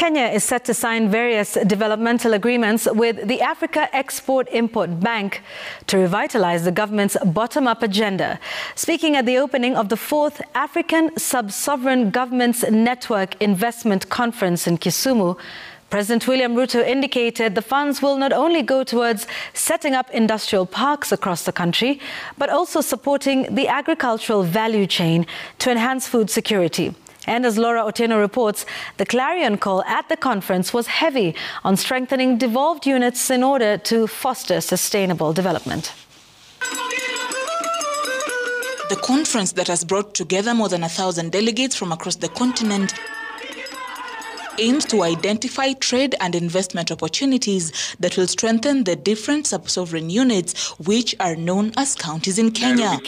Kenya is set to sign various developmental agreements with the Africa Export-Import Bank to revitalize the government's bottom-up agenda. Speaking at the opening of the 4th African Sub-Sovereign Governments Network Investment Conference in Kisumu, President William Ruto indicated the funds will not only go towards setting up industrial parks across the country, but also supporting the agricultural value chain to enhance food security. And as Laura Otieno reports, the clarion call at the conference was heavy on strengthening devolved units in order to foster sustainable development. The conference that has brought together more than 1,000 delegates from across the continent aims to identify trade and investment opportunities that will strengthen the different sub-sovereign units, which are known as counties in Kenya.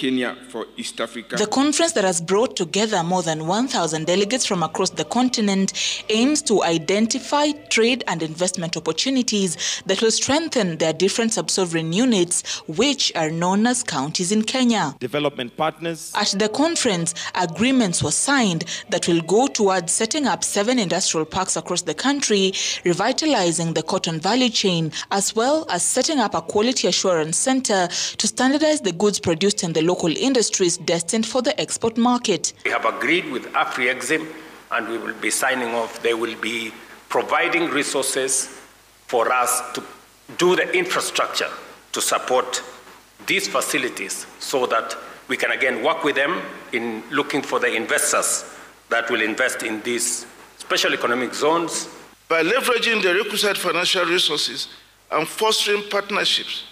For East Africa. The conference that has brought together more than 1,000 delegates from across the continent aims to identify trade and investment opportunities that will strengthen their different sub-sovereign units, which are known as counties in Kenya. Development partners. At the conference, agreements were signed that will go towards setting up 7 industrial parks across the country, revitalizing the cotton value chain, as well as setting up a quality assurance center to standardize the goods produced in the local industries destined for the export market. We have agreed with Afrexim and we will be signing off. They will be providing resources for us to do the infrastructure to support these facilities so that we can again work with them in looking for the investors that will invest in these special economic zones. By leveraging the requisite financial resources and fostering partnerships,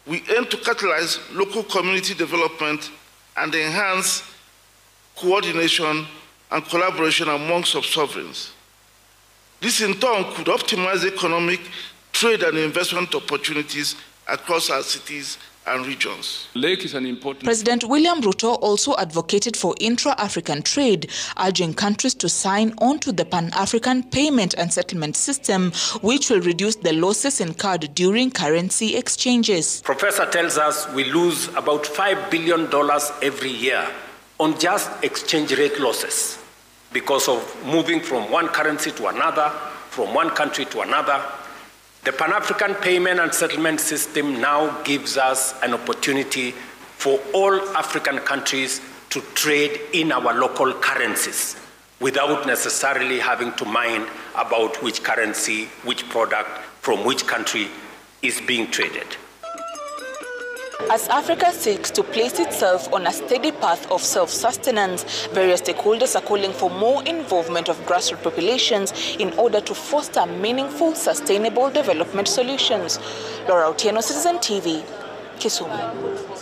we aim to catalyze local community development and enhance coordination and collaboration among sub-sovereigns. This in turn could optimize economic, trade and investment opportunities across our cities and regions. Lake is an important... President William Ruto also advocated for intra-African trade, urging countries to sign on to the Pan-African Payment and Settlement System, which will reduce the losses incurred during currency exchanges. Professor tells us we lose about $5 billion every year on just exchange rate losses because of moving from one currency to another, from one country to another. The Pan-African Payment and Settlement System now gives us an opportunity for all African countries to trade in our local currencies without necessarily having to mind about which currency, which product from which country is being traded. As Africa seeks to place itself on a steady path of self-sustenance, various stakeholders are calling for more involvement of grassroots populations in order to foster meaningful, sustainable development solutions. Laura Otieno, Citizen TV, Kisumu.